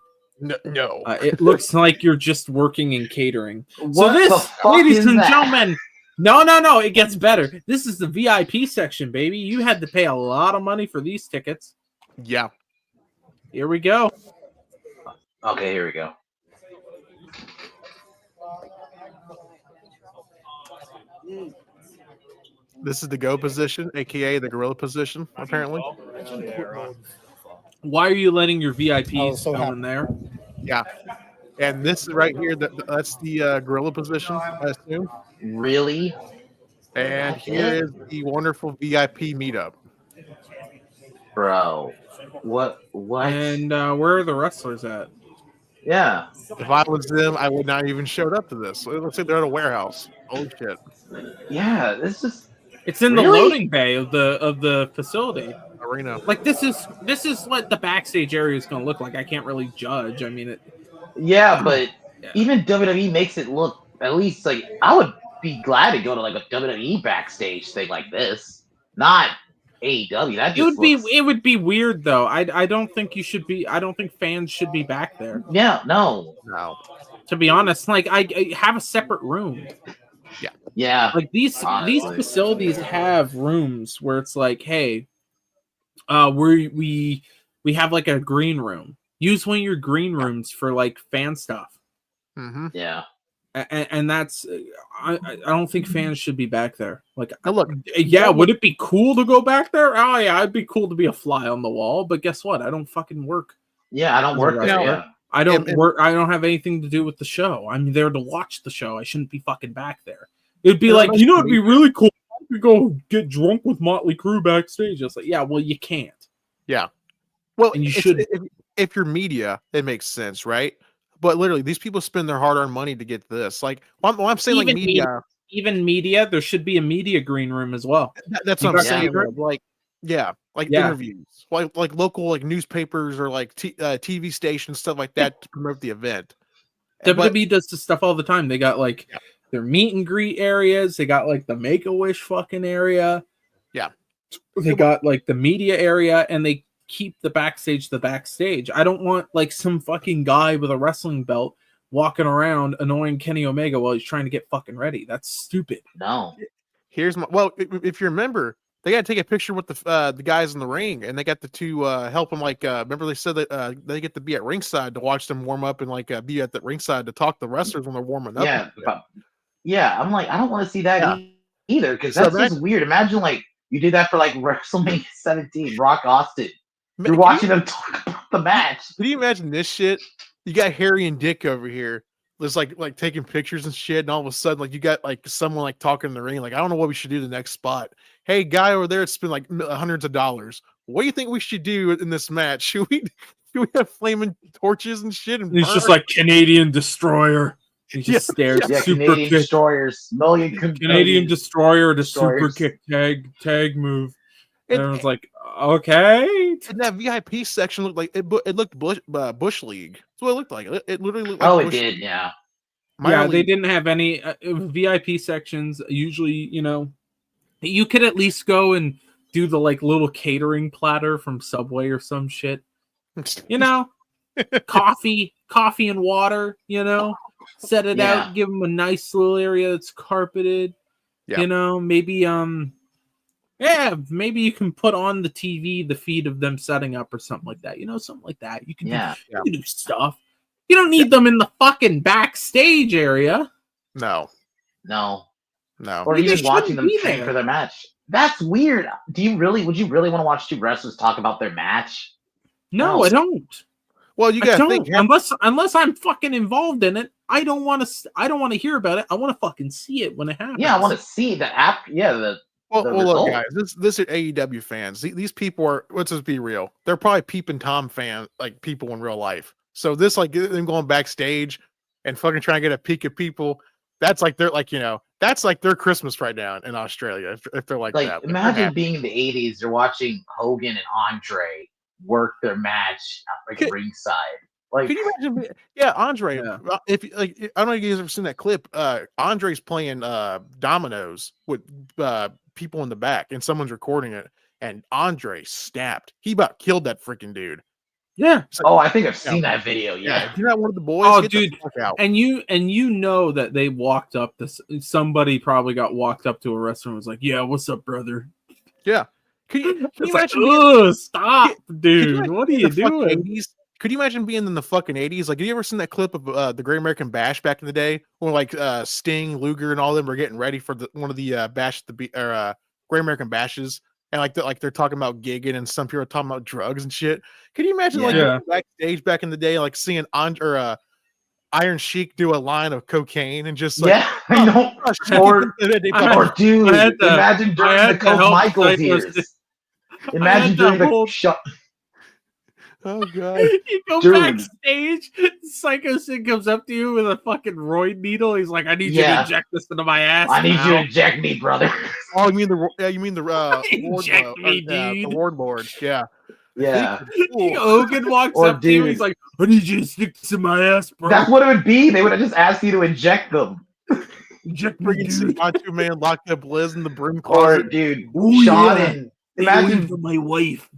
No. It looks like you're just working in catering. What so the this, fuck ladies is and that? gentlemen, no, it gets better. This is the VIP section, baby. You had to pay a lot of money for these tickets. Yeah. Here we go. Okay, here we go. This is the go position, aka the gorilla position, apparently. Why are you letting your VIPs go in there? Yeah. And this is right here, that's the gorilla position, I assume. Really? And here is the wonderful VIP meetup. Bro. What? And where are the wrestlers at? Yeah. If I was them, I would not even showed up to this. It looks like they're at a warehouse. Holy shit. Yeah, this is... It's in the Really? loading bay of the facility. Arena. Like this is what the backstage area is going to look like. I can't really judge. I mean, Yeah, but Yeah. even WWE makes it look at least like I would be glad to go to like a WWE backstage thing like this, not AEW. That just it would be weird though. I don't think you should be. I don't think fans should be back there. Yeah, no. To be honest, like I have a separate room. Yeah. Like these Honestly. facilities have rooms where it's like, hey, we have like a green room. Use one of your green rooms for like fan stuff. Mm-hmm. Yeah. And that's I don't think fans should be back there. Like, look, yeah, would it be cool to go back there? Oh yeah, it'd be cool to be a fly on the wall. But guess what? I don't fucking work. Yeah, I don't work there. Now, Yeah. I don't work. I don't have anything to do with the show. I'm there to watch the show. I shouldn't be fucking back there. It'd be like, it'd be really cool to go get drunk with Motley Crue backstage. It's like, yeah, well, you can't. Yeah. Well, and you should. If you're media, it makes sense, right? But literally, these people spend their hard-earned money to get this. Like, I'm saying, Even like media, even media, there should be a media green room as well. That's what I'm saying. Yeah. Like, interviews, like local like newspapers or like TV stations, stuff like that to promote the event. WWE does this stuff all the time. They got like their meet and greet areas. They got like the Make-A-Wish fucking area. Yeah. They got like the media area, and they keep the backstage. I don't want like some fucking guy with a wrestling belt walking around annoying Kenny Omega while he's trying to get fucking ready. That's stupid. No. Here's my if you remember, they got to take a picture with the guys in the ring, and they got to help them. Like, remember they said that they get to be at ringside to watch them warm up, and like be at the ringside to talk to the wrestlers when they're warming up. Yeah. Yeah, I'm like, I don't want to see that either, because that's just weird. Imagine like you did that for like WrestleMania 17, Rock Austin. You're watching them talk about the match. Can you imagine this shit? You got Harry and Dick over here, just like taking pictures and shit, and all of a sudden, like you got like someone like talking in the ring, like I don't know what we should do the next spot. Hey, guy over there, spent like hundreds of dollars. What do you think we should do in this match? Should we have flaming torches and shit? And he's just like Canadian Destroyer. He just stares. Yeah, super Canadian kick. Destroyers, Canadian Destroyer, the super kick tag move. And everyone's like, okay. And that VIP section looked like it looked Bush League. That's what it looked like. It literally looked like Oh, it Bush did, League. yeah. Yeah, they didn't have any VIP sections. Usually, you could at least go and do the like little catering platter from Subway or some shit. Coffee and water, set it out, give them a nice little area that's carpeted, Yeah. You know, maybe maybe you can put on the TV the feed of them setting up or something like that. You know, something like that. You can Yeah. you can do stuff. You don't need them in the fucking backstage area. No. No. No. Or They even watching shouldn't them be train there. for their match. That's weird. Would you really want to watch two wrestlers talk about their match? No, No. I don't. Well, you I gotta don't. think. Unless I'm fucking involved in it, I don't want to hear about it. I want to fucking see it when it happens. Yeah, I want to see the app. Yeah, the Well, look, result. guys. This is AEW fans. These people are. Let's just be real. They're probably Peep and Tom fan, like people in real life. So this, like them going backstage and fucking trying to get a peek at people. That's like they're like that's like their Christmas right now in Australia. If they're like that, they're imagine happy. being in the '80s. You're watching Hogan and Andre work their match at like ringside. Like, Can you imagine? Yeah, Andre. Yeah. If like, I don't know if you guys ever seen that clip. Andre's playing dominoes with people in the back, and someone's recording it. And Andre snapped. He about killed that freaking dude. Yeah. It's like, oh, I think I've seen that video. Yeah. you're not one of the boys. Oh, Get the dude. fuck out. And you know that they walked up this. Somebody probably got walked up to a restaurant and was like, "Yeah, what's up, brother?" Yeah. Can you It's imagine? like, stop, Could you dude. imagine What are being you in the fucking doing? 80s? Could you imagine being in the fucking 80s? Like, have you ever seen that clip of the Great American Bash back in the day, when like Sting, Luger, and all of them were getting ready for one of the Great American Bashes, and like they're talking about gigging, and some people are talking about drugs and shit. Can you imagine like Yeah. going backstage back in the day, like seeing Iron Sheik do a line of cocaine and just like, Yeah, I know. Or dude, imagine during the Coke Michaels years. Imagine during the shot. Oh god, You go Dude. backstage, Psycho Sid comes up to you with a fucking roid needle. He's like, "I need you to Yeah. inject this into my ass." I need you to now." inject me, brother. oh, you mean the Inject me, the dude. warlord? Yeah, Yeah. Hogan walks Or up to you. dude. He's like, "I need you to stick this in my ass, bro. That's what it would be. They would have just asked you to inject them. Inject me, freaking see dude. my 2-man locked up Liz in the broom Or closet. dude, Oh, Sean yeah. and Stay away imagine from my wife."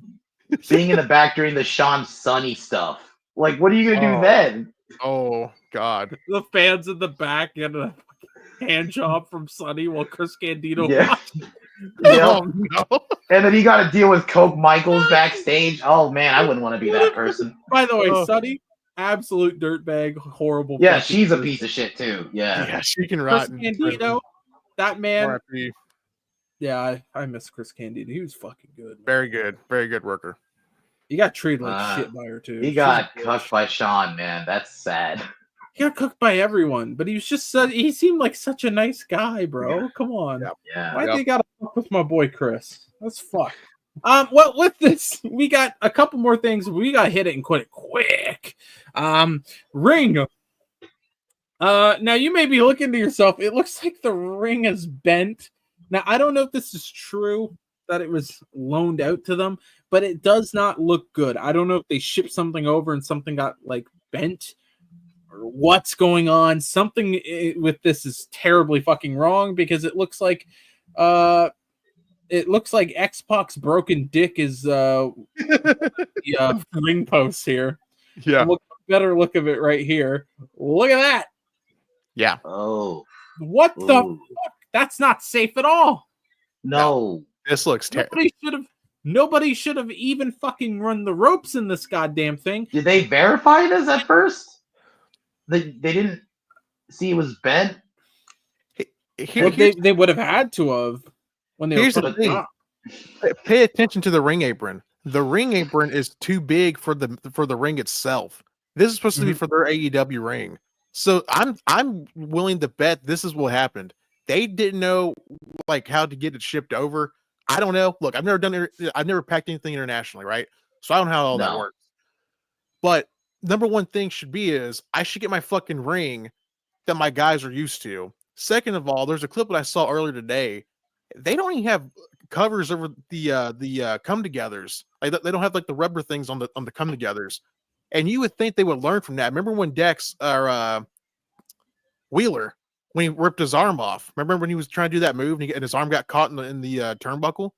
being in the back during the Sean Sunny stuff. Like, what are you gonna do Oh. then? Oh god, The fans in the back get a hand job from Sonny while Chris Candido Yeah. watches. Yeah. oh no. And then you got to deal with Coke Michaels backstage. Oh man, I wouldn't want to be that person. By the way, Oh. Sonny, absolute dirtbag, horrible. Yeah, fucking she's a person. piece of shit too. Yeah. Yeah, she can Chris rot. in Candido, that man. RIP. Yeah, I miss Chris Candido. He was fucking good. Very good worker. He got treated like shit by her too. He She's got a bitch. cucked by Sean, man. That's sad. He got cooked by everyone, but he was just he seemed like such a nice guy, bro. Come on. Yeah. Yeah. Why Yep. they gotta fuck with my boy Chris? That's fuck. Well, with this, we got a couple more things. We gotta hit it and quit it quick. Ring. Now you may be looking to yourself. It looks like the ring is bent. Now I don't know if this is true that it was loaned out to them, but it does not look good. I don't know if they shipped something over and something got like bent or what's going on. Something with this is terribly fucking wrong because it looks like X-Pac's broken dick is the ring post here. Yeah. Look, better look of it right here. Look at that. Yeah. Oh. What the Ooh. fuck? That's not safe at all. No. This looks terrible. Nobody should have even fucking run the ropes in this goddamn thing. Did they verify this at first? They didn't see it was bent. Here, Well, they would have had to have when they Here's were the putting it thing. up. pay attention to the ring apron. The ring apron is too big for the ring itself. This is supposed to be for their AEW ring. So I'm willing to bet this is what happened. They didn't know like how to get it shipped over. I don't know. Look, I've never packed anything internationally, right? So I don't know how all that No. works. But number one thing should be is I should get my fucking ring that my guys are used to. Second of all, there's a clip that I saw earlier today. They don't even have covers over the come togethers. Like they don't have like the rubber things on the come togethers. And you would think they would learn from that. Remember when Dex or Wheeler, when he ripped his arm off? Remember when he was trying to do that move and his arm got caught in the turnbuckle?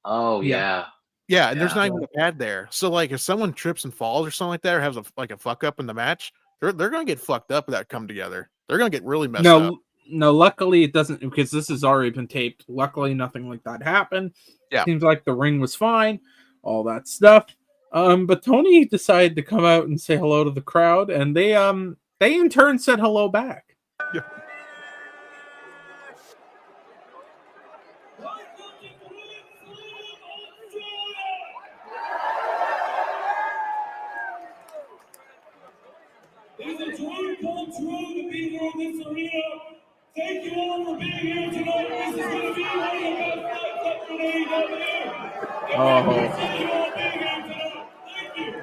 Oh Yeah. yeah. Yeah, and there's not even a pad there. So like if someone trips and falls or something like that, or has a fuck up in the match, they're gonna get fucked up with that come together. They're gonna get really messed up. No, luckily it doesn't, because this has already been taped. Luckily, nothing like that happened. Yeah. Seems like the ring was fine, all that stuff. But Tony decided to come out and say hello to the crowd, and they in turn said hello back. Yeah. It's a dream come true to be here in this arena. Thank you all for being here tonight. This is going to be one of the best nights up in AEW. Oh. And we appreciate you all being here tonight. Thank you.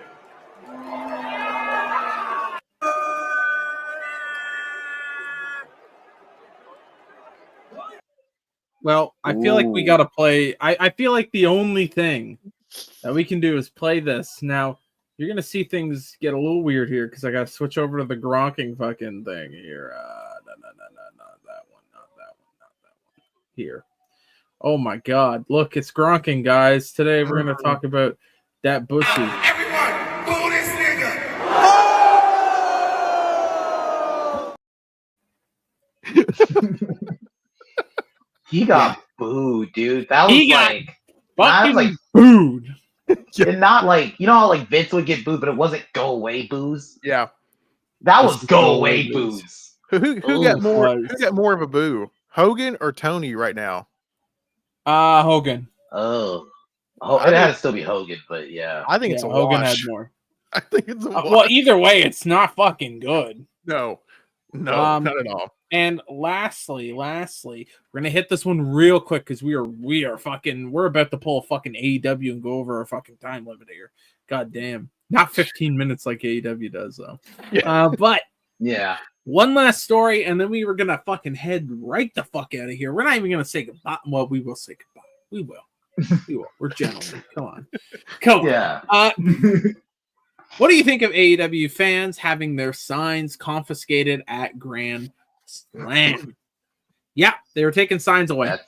Well, I feel like we got to play. I feel like the only thing that we can do is play this. Now, you're going to see things get a little weird here because I got to switch over to the gronking fucking thing here. No, not that one. Not that one. Here. Oh my God. Look, it's gronking, guys. Today we're going to talk about that Bussy. Everyone, boo this nigga. He got booed, dude. That was He got like, fucking like booed. and not like, you know how like Vince would get booed, but it wasn't go away boos. Yeah. That This was is go away boos. boos. Who got Oof. more? Was. Who got more of a boo? Hogan or Tony right now? Hogan. Oh, I it had think- to still be Hogan, but yeah. I think it's a Hogan wash. had more. I think it's a wash. Well, either way, it's not fucking good. No, Um, not at all. And lastly, we're gonna hit this one real quick because we're about to pull a fucking AEW and go over our fucking time limit here. God damn, not 15 minutes like AEW does though. Yeah. But Yeah. one last story, and then we were gonna fucking head right the fuck out of here. We're not even gonna say goodbye. Well, we will say goodbye. We will. We're gentlemen. Come on. Yeah. What do you think of AEW fans having their signs confiscated at Grand Slam? Yeah, they were taking signs away. That's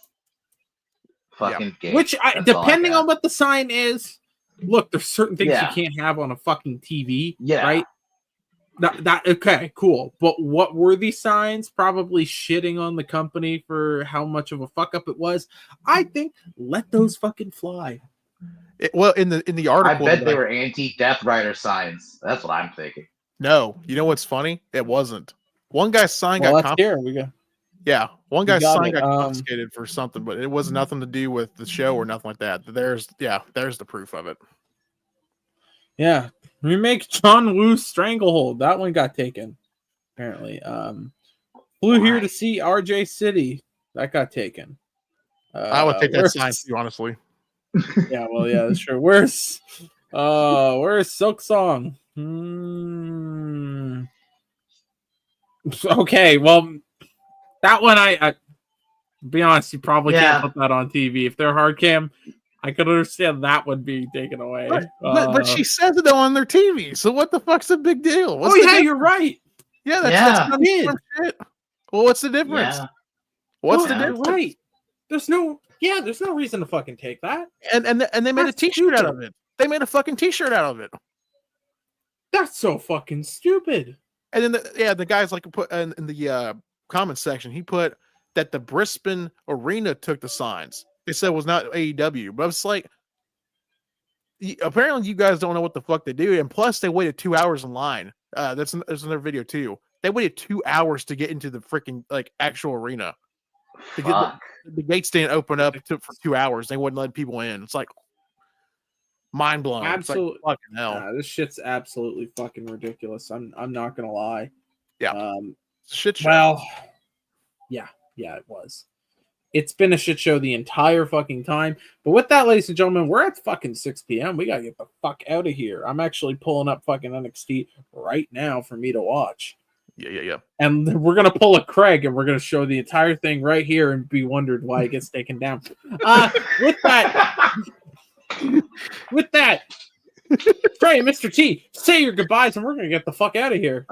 fucking gay. Which, That's all I depending got. on what the sign is, look, there's certain things Yeah. you can't have on a fucking TV, Yeah. right? That okay, cool. But what were these signs? Probably shitting on the company for how much of a fuck up it was. I think let those fucking fly. Well, in the I article, bet that they were anti-Death Rider signs. That's what I'm thinking. No, you know what's funny? It wasn't. One guy's sign Well, got let's hear. We go. Yeah, one We guy's got sign it. got confiscated for something, but it was nothing to do with the show or nothing like that. There's the proof of it. Yeah, remake John Woo's Stranglehold. That one got taken, apparently. Flew here to see RJ City. That got taken. I would take that where's- sign too, honestly. Yeah, well, yeah, that's true. Where's Silk Song? Okay, well, that one I be honest, you probably Yeah. can't put that on TV. If they're hard cam, I could understand that would be taken away. But she says it on their TV, so what the fuck's the big deal? What's Oh the yeah, difference? you're right. Yeah, that's Yeah. confirmed shit. Well, what's the difference? Yeah. What's Well, the you're difference? right. There's no reason to fucking take that. And they made That's a T-shirt out stupid. of it. They made a fucking T-shirt out of it. That's so fucking stupid. And then the guys like put in the comment section. He put that the Brisbane Arena took the signs. They said it was not AEW, but it's like apparently you guys don't know what the fuck they do. And plus, they waited 2 hours in line. There's another video too. They waited 2 hours to get into the freaking like actual arena. To get Fuck. the gates didn't open up for 2 hours. They wouldn't let people in. It's like mind blowing. Absolutely. It's like, fucking hell. This shit's absolutely fucking ridiculous. I'm not gonna lie. Yeah. It's a shit show. Well, yeah, it was. It's been a shit show the entire fucking time. But with that, ladies and gentlemen, we're at fucking 6 p.m. We gotta get the fuck out of here. I'm actually pulling up fucking NXT right now for me to watch. Yeah. And we're gonna pull a Craig and we're gonna show the entire thing right here and be wondered why it gets taken down. With that, Trey, Mr. T, say your goodbyes and we're gonna get the fuck out of here.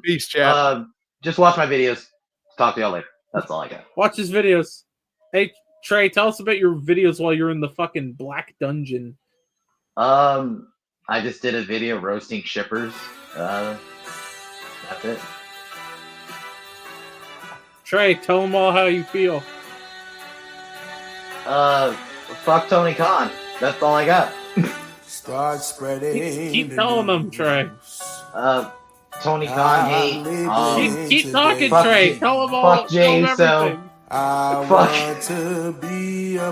Peace, chat. Just watch my videos. Talk to y'all later. That's all I got. Watch his videos. Hey, Trey, tell us about your videos while you're in the fucking black dungeon. I just did a video roasting shippers. That's it. Trey, tell them all how you feel. Fuck Tony Khan. That's all I got. Start spreading. Keep telling them, Trey. Tony Khan hate. Keep talking, fuck Trey. Jay- Tell them all. fuck Jay tell them Uso. everything. I Fuck. want to be a